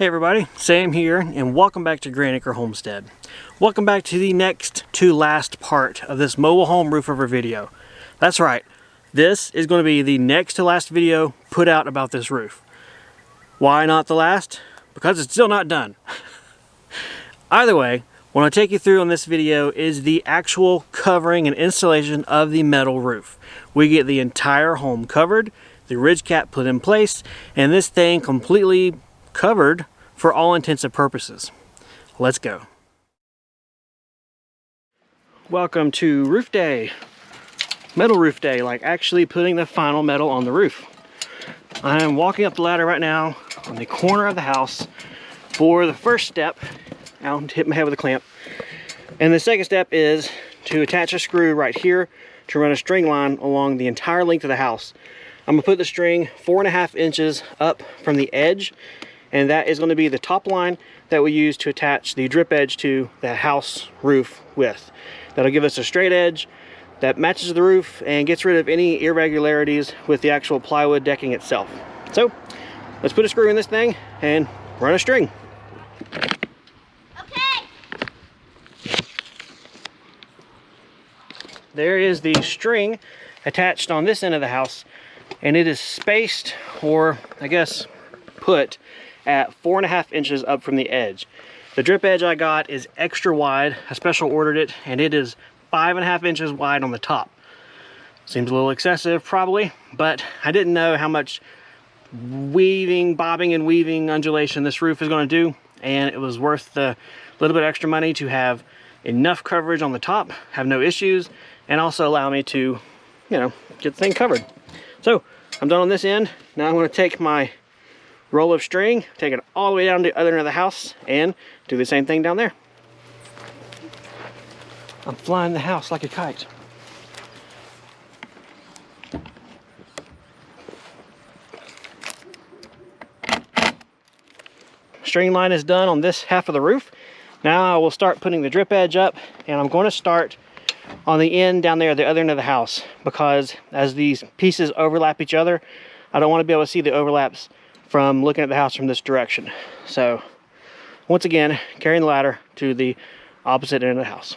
Hey everybody, Sam here, and welcome back to Grand Acre Homestead. Welcome back to the next to last part of this mobile home roof over video. That's right, this is going to be the next to last video put out about this roof. Why not the last? Because it's still not done. Either way, what I'll take you through on this video is the actual covering and installation of the metal roof. We get the entire home covered, the ridge cap put in place, and this thing completely covered for all intents and purposes. Let's go. Welcome to roof day. Metal roof day, like actually putting the final metal on the roof. I am walking up the ladder right now on the corner of the house for the first step. I'll hit my head with a clamp. And the second step is to attach a screw right here to run a string line along the entire length of the house. I'm gonna put the string 4.5 inches up from the edge, and that is going to be the top line that we use to attach the drip edge to the house roof with. That'll give us a straight edge that matches the roof and gets rid of any irregularities with the actual plywood decking itself. So let's put a screw in this thing and run a string. Okay. There is the string attached on this end of the house, and it is spaced, or I guess put, at 4.5 inches up from the edge. The drip edge I got is extra wide. I special ordered it, and it is 5.5 inches wide on the top. Seems a little excessive probably, but I didn't know how much weaving, bobbing and weaving undulation this roof is going to do, and it was worth the little bit extra money to have enough coverage on the top, have no issues, and also allow me to, get the thing covered. So I'm done on this end. Now I'm going to take my roll of string, take it all the way down to the other end of the house, and do the same thing down there. I'm flying the house like a kite. String line is done on this half of the roof. Now I will start putting the drip edge up, and I'm going to start on the end down there at the other end of the house, because as these pieces overlap each other, I don't want to be able to see the overlaps from looking at the house from this direction. So once again, carrying the ladder to the opposite end of the house.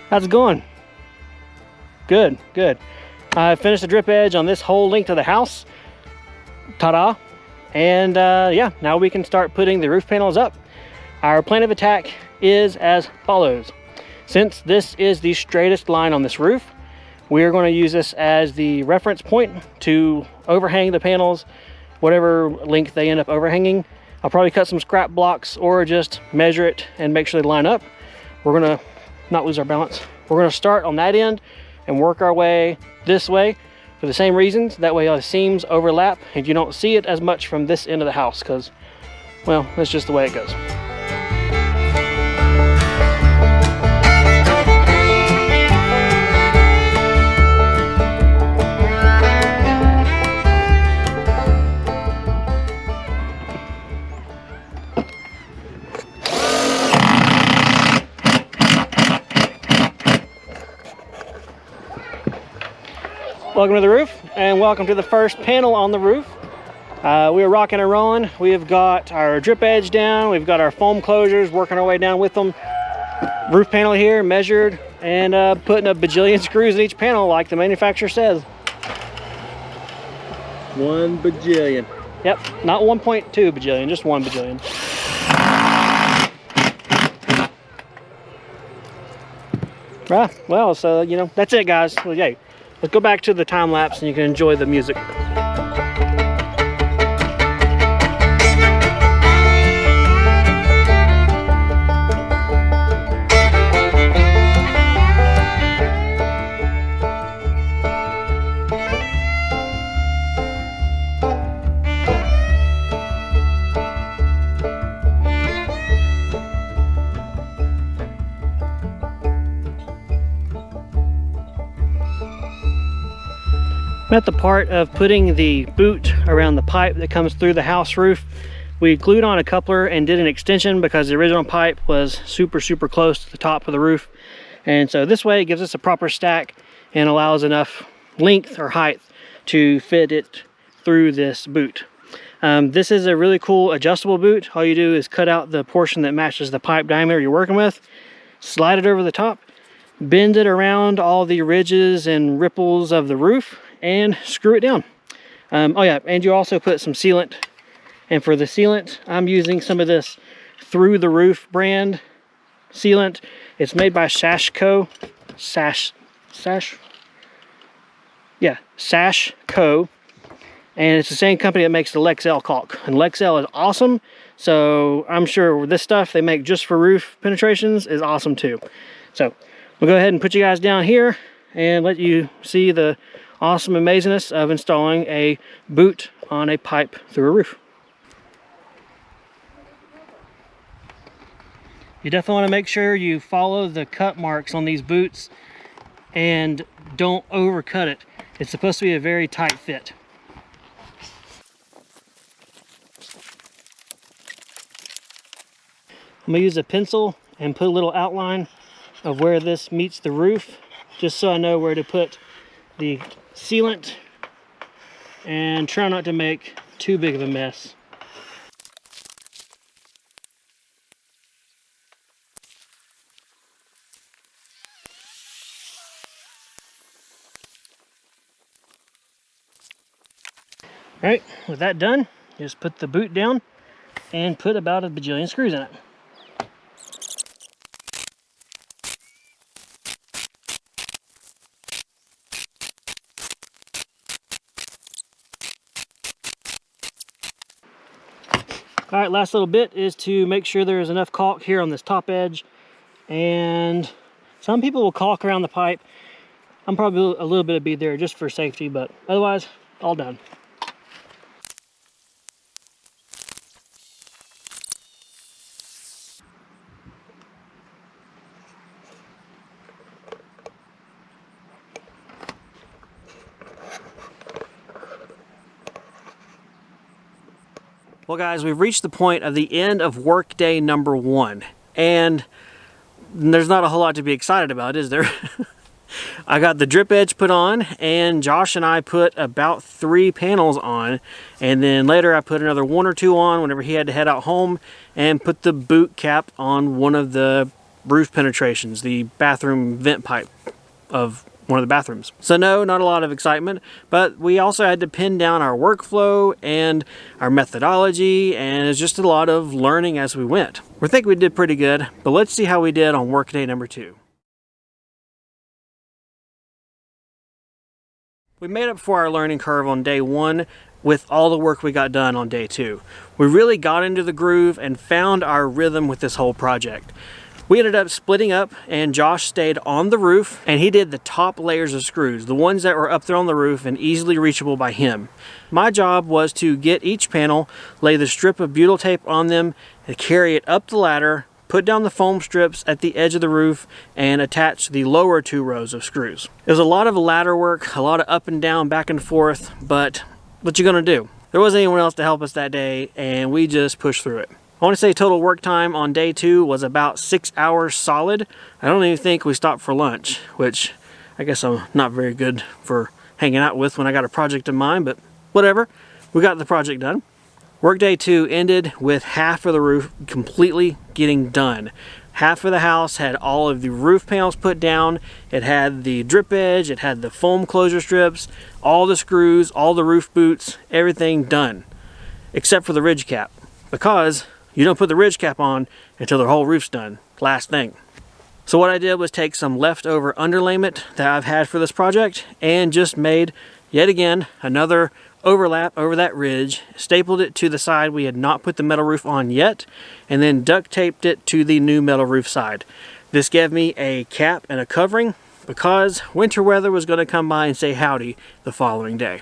How's it going? Good, good. I finished the drip edge on this whole length of the house. Ta-da. And yeah, now we can start putting the roof panels up. Our plan of attack is as follows. Since this is the straightest line on this roof, we're going to use this as the reference point to overhang the panels, whatever length they end up overhanging. I'll probably cut some scrap blocks or just measure it and make sure they line up. We're going to not lose our balance. We're going to start on that end and work our way this way for the same reasons. That way all the seams overlap and you don't see it as much from this end of the house, because, well, that's just the way it goes. Welcome to the roof, and welcome to the first panel on the roof. We are rocking and rolling. We have got our drip edge down, we've got our foam closures, working our way down with them. Roof panel here, measured, and putting a bajillion screws in each panel like the manufacturer says. 1 bajillion. Yep, not 1.2 bajillion, just 1 bajillion. Well, so, that's it, guys. Well, yay. Let's go back to the time lapse and you can enjoy the music. I'm at the part of putting the boot around the pipe that comes through the house roof. We glued on a coupler and did an extension because the original pipe was super close to the top of the roof. And so this way it gives us a proper stack and allows enough length or height to fit it through this boot. This is a really cool adjustable boot. All you do is cut out the portion that matches the pipe diameter you're working with, slide it over the top, bend it around all the ridges and ripples of the roof, and screw it down. Oh yeah, and you also put some sealant. And for the sealant, I'm using some of this Through the Roof brand sealant. It's made by Sashco. Sashco. And it's the same company that makes the Lexel caulk. And Lexel is awesome. So I'm sure this stuff they make just for roof penetrations is awesome too. So we'll go ahead and put you guys down here and let you see the awesome amazingness of installing a boot on a pipe through a roof. You definitely want to make sure you follow the cut marks on these boots and don't overcut it. It's supposed to be a very tight fit. I'm going to use a pencil and put a little outline of where this meets the roof, just so I know where to put the sealant and try not to make too big of a mess. All right, with that done, just put the boot down and put about a bajillion screws in it. All right, last little bit is to make sure there's enough caulk here on this top edge. And some people will caulk around the pipe. I'm probably a little bit of bead there just for safety, but otherwise, all done. Well guys, we've reached the point of the end of workday number 1, and there's not a whole lot to be excited about, is there? I got the drip edge put on, and Josh and I put about 3 panels on, and then later I put another 1 or 2 on whenever he had to head out home, and put the boot cap on one of the roof penetrations, the bathroom vent pipe of one of the bathrooms. So no, not a lot of excitement, but we also had to pin down our workflow and our methodology, and it's just a lot of learning as we went. We think we did pretty good, but let's see how we did on workday number 2. We made up for our learning curve on day 1 with all the work we got done on day 2. We really got into the groove and found our rhythm with this whole project. We ended up splitting up, and Josh stayed on the roof, and he did the top layers of screws, the ones that were up there on the roof and easily reachable by him. My job was to get each panel, lay the strip of butyl tape on them, and carry it up the ladder, put down the foam strips at the edge of the roof, and attach the lower 2 rows of screws. It was a lot of ladder work, a lot of up and down, back and forth, but what you gonna do? There wasn't anyone else to help us that day, and we just pushed through it. I want to say total work time on day 2 was about 6 hours solid. I don't even think we stopped for lunch, which I guess I'm not very good for hanging out with when I got a project in mind, but whatever. We got the project done. Workday 2 ended with half of the roof completely getting done. Half of the house had all of the roof panels put down. It had the drip edge, it had the foam closure strips, all the screws, all the roof boots, everything done, except for the ridge cap, because you don't put the ridge cap on until the whole roof's done. Last thing. So what I did was take some leftover underlayment that I've had for this project and just made, yet again, another overlap over that ridge, stapled it to the side we had not put the metal roof on yet, and then duct taped it to the new metal roof side. This gave me a cap and a covering because winter weather was going to come by and say howdy the following day.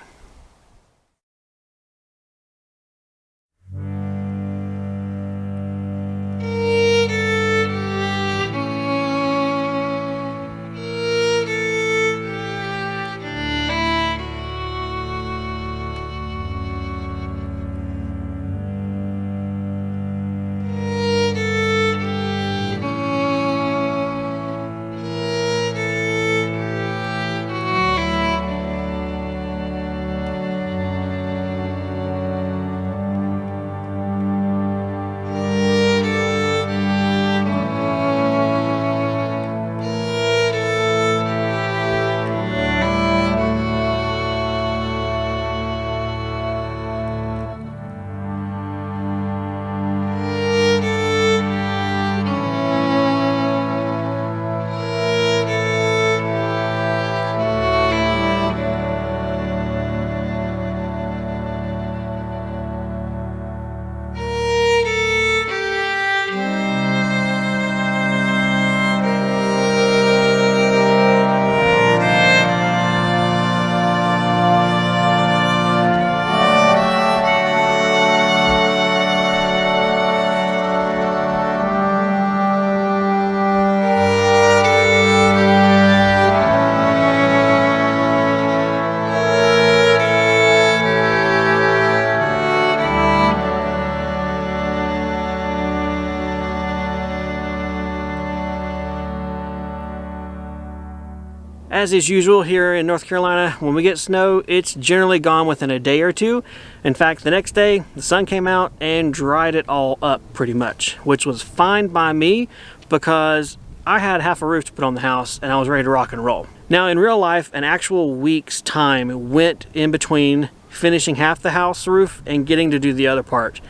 As is usual here in North Carolina, when we get snow, it's generally gone within a day or two. In fact, the next day, the sun came out and dried it all up pretty much, which was fine by me because I had half a roof to put on the house and I was ready to rock and roll. Now, in real life, an actual week's time went in between finishing half the house roof and getting to do the other part.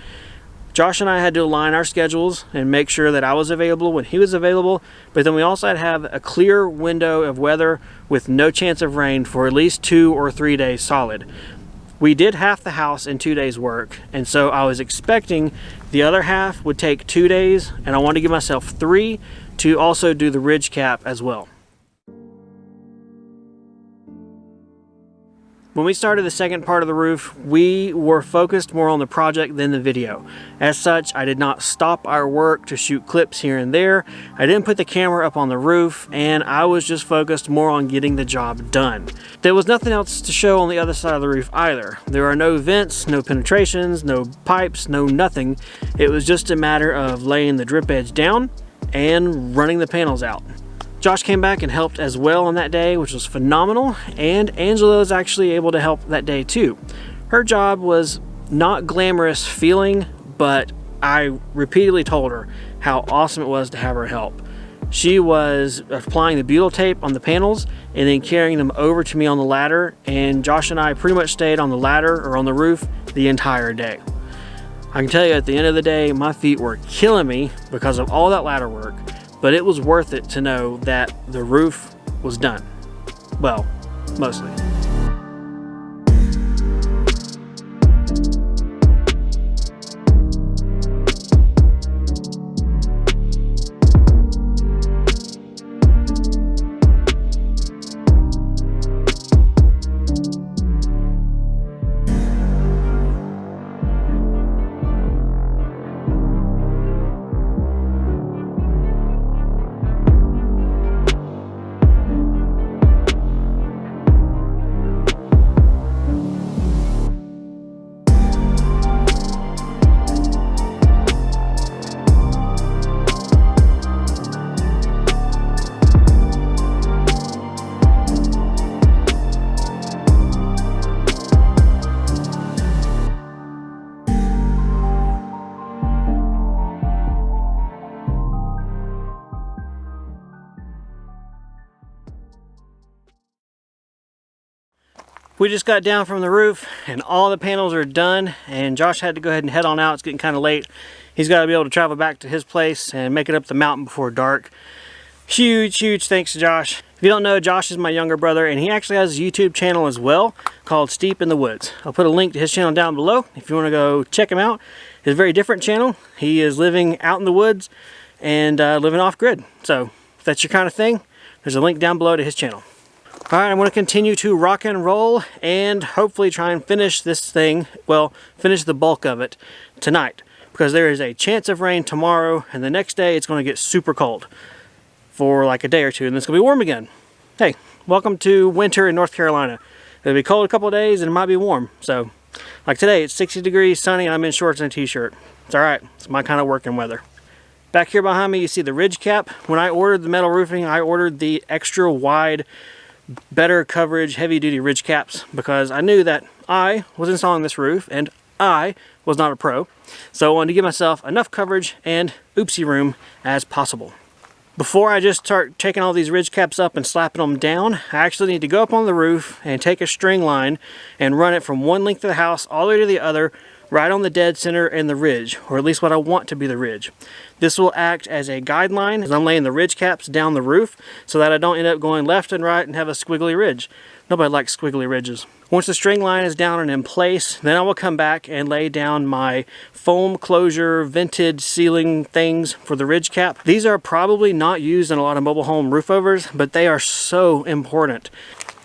Josh and I had to align our schedules and make sure that I was available when he was available, but then we also had to have a clear window of weather with no chance of rain for at least 2 or 3 days solid. We did half the house in 2 days work, and so I was expecting the other half would take 2 days, and I wanted to give myself 3 to also do the ridge cap as well. When we started the second part of the roof, we were focused more on the project than the video. As such, I did not stop our work to shoot clips here and there. I didn't put the camera up on the roof, and I was just focused more on getting the job done. There was nothing else to show on the other side of the roof either. There are no vents, no penetrations, no pipes, no nothing. It was just a matter of laying the drip edge down and running the panels out. Josh came back and helped as well on that day, which was phenomenal, and Angela was actually able to help that day too. Her job was not glamorous feeling, but I repeatedly told her how awesome it was to have her help. She was applying the butyl tape on the panels and then carrying them over to me on the ladder, and Josh and I pretty much stayed on the ladder or on the roof the entire day. I can tell you at the end of the day, my feet were killing me because of all that ladder work. But it was worth it to know that the roof was done. Well, mostly. We just got down from the roof and all the panels are done, and Josh had to go ahead and head on out. It's getting kind of late. He's got to be able to travel back to his place and make it up the mountain before dark. Huge thanks to Josh. If you don't know, Josh is my younger brother, and he actually has a YouTube channel as well called Steep in the Woods. I'll put a link to his channel down below if you want to go check him out. It's a very different channel. He is living out in the woods and living off grid. So if that's your kind of thing, there's a link down below to his channel. All right, I'm going to continue to rock and roll and hopefully try and finish this thing, well, finish the bulk of it tonight, because there is a chance of rain tomorrow, and the next day it's going to get super cold for like a day or two, and then it's going to be warm again. Hey, welcome to winter in North Carolina. It'll be cold a couple of days and it might be warm. So, like today, it's 60 degrees, sunny, and I'm in shorts and a t-shirt. It's all right. It's my kind of working weather. Back here behind me, you see the ridge cap. When I ordered the metal roofing, I ordered the extra wide, better coverage, heavy-duty ridge caps because I knew that I was installing this roof and I was not a pro. So I wanted to give myself enough coverage and oopsie room as possible. Before I just start taking all these ridge caps up and slapping them down, I actually need to go up on the roof and take a string line and run it from one length of the house all the way to the other, right on the dead center and the ridge, or at least what I want to be the ridge. This will act as a guideline as I'm laying the ridge caps down the roof so that I don't end up going left and right and have a squiggly ridge. Nobody likes squiggly ridges. Once the string line is down and in place, then I will come back and lay down my foam closure vented ceiling things for the ridge cap. These are probably not used in a lot of mobile home roof overs, but they are so important.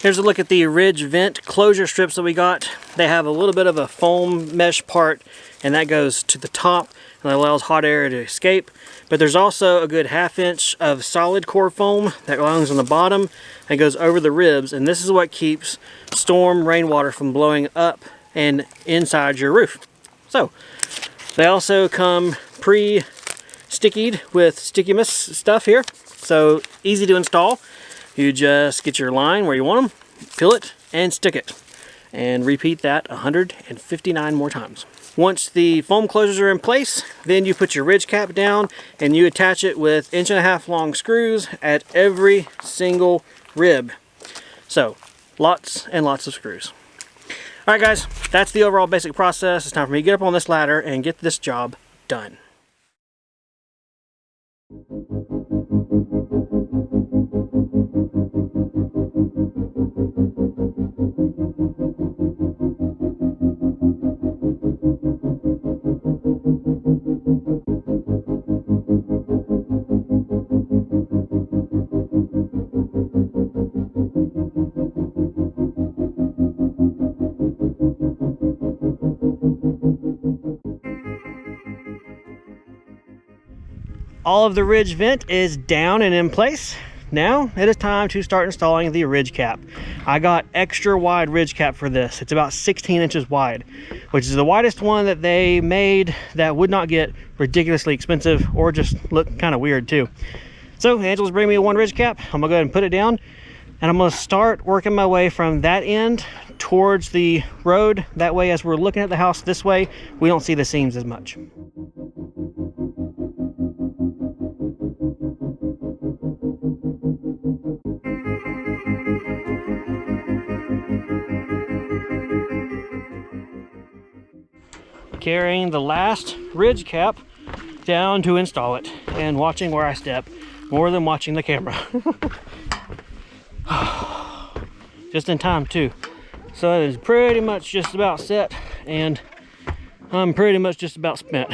Here's a look at the ridge vent closure strips that we got. They have a little bit of a foam mesh part, and that goes to the top and that allows hot air to escape. But there's also a good 1/2 inch of solid core foam that belongs on the bottom and goes over the ribs, and this is what keeps storm rainwater from blowing up and inside your roof. So they also come pre-stickied with Sticky-Miss stuff here, so easy to install. You just get your line where you want them, fill it, and stick it. And repeat that 159 more times. Once the foam closures are in place, then you put your ridge cap down and you attach it with 1.5-inch long screws at every single rib. So, lots and lots of screws. Alright guys, that's the overall basic process. It's time for me to get up on this ladder and get this job done. All of the ridge vent is down and in place. Now it is time to start installing the ridge cap. I got extra wide ridge cap for this. It's about 16 inches wide, which is the widest one that they made that would not get ridiculously expensive or just look kind of weird too. So Angela's bringing me one ridge cap. I'm gonna go ahead and put it down, and I'm gonna start working my way from that end towards the road. That way, as we're looking at the house this way, we don't see the seams as much. Carrying the last ridge cap down to install it, and watching where I step more than watching the camera. Just in time too. So it is pretty much just about set, and I'm pretty much just about spent.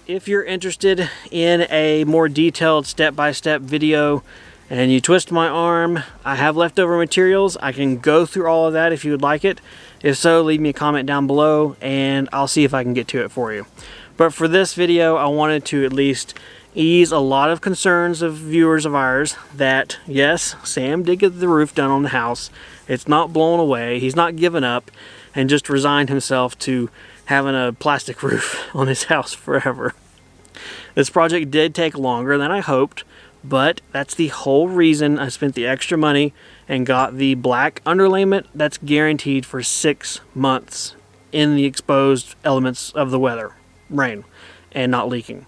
If you're interested in a more detailed step-by-step video and you twist my arm, I have leftover materials. I can go through all of that if you would like it. If so, leave me a comment down below and I'll see if I can get to it for you. But for this video, I wanted to at least ease a lot of concerns of viewers of ours that, yes, Sam did get the roof done on the house. It's not blown away. He's not given up and just resigned himself to having a plastic roof on his house forever. This project did take longer than I hoped, but that's the whole reason I spent the extra money and got the black underlayment that's guaranteed for 6 months in the exposed elements of the weather, rain, and not leaking.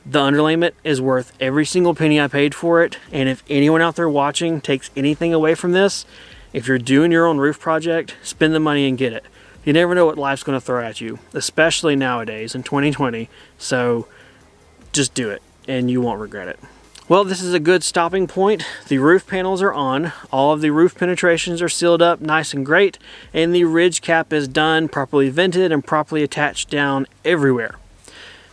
The underlayment is worth every single penny I paid for it, and if anyone out there watching takes anything away from this, if you're doing your own roof project, spend the money and get it. You never know what life's going to throw at you, especially nowadays in 2020, so just do it and you won't regret it. Well, this is a good stopping point. The roof panels are on, all of the roof penetrations are sealed up nice and great, and the ridge cap is done, properly vented and properly attached down everywhere.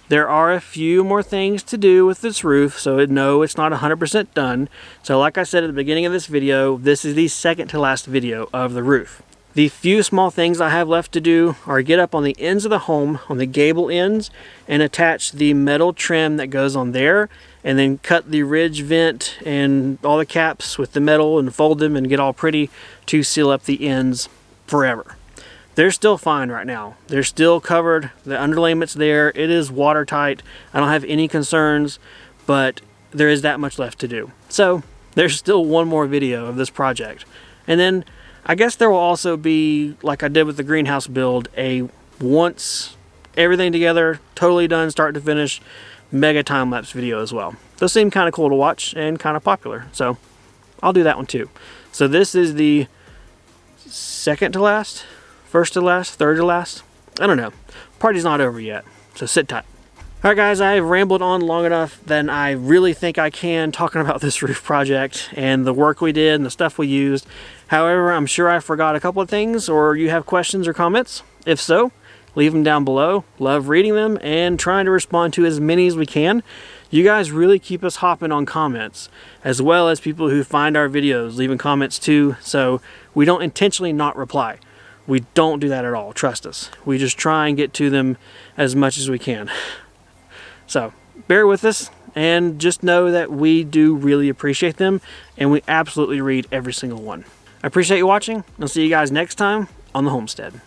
There are a few more things to do with this roof, so no, it's not 100% done. So like I said at the beginning of this video, this is the second to last video of the roof. The few small things I have left to do are get up on the ends of the home, on the gable ends, and attach the metal trim that goes on there, and then cut the ridge vent and all the caps with the metal and fold them and get all pretty to seal up the ends forever. They're still fine right now. They're still covered. The underlayment's there. It is watertight. I don't have any concerns, but there is that much left to do. So there's still one more video of this project. And then I guess there will also be, like I did with the greenhouse build, a once everything together, totally done, start to finish, mega time-lapse video as well. Those seem kind of cool to watch and kind of popular, so I'll do that one too. So this is the second to last, first to last, third to last. I don't know. Party's not over yet, so sit tight. Alright guys, I've rambled on long enough than I really think I can talking about this roof project and the work we did and the stuff we used. However, I'm sure I forgot a couple of things, or you have questions or comments. If so, leave them down below. Love reading them and trying to respond to as many as we can. You guys really keep us hopping on comments, as well as people who find our videos leaving comments too, so we don't intentionally not reply. We don't do that at all, trust us. We just try and get to them as much as we can. So bear with us and just know that we do really appreciate them, and we absolutely read every single one. I appreciate you watching. I'll see you guys next time on the homestead.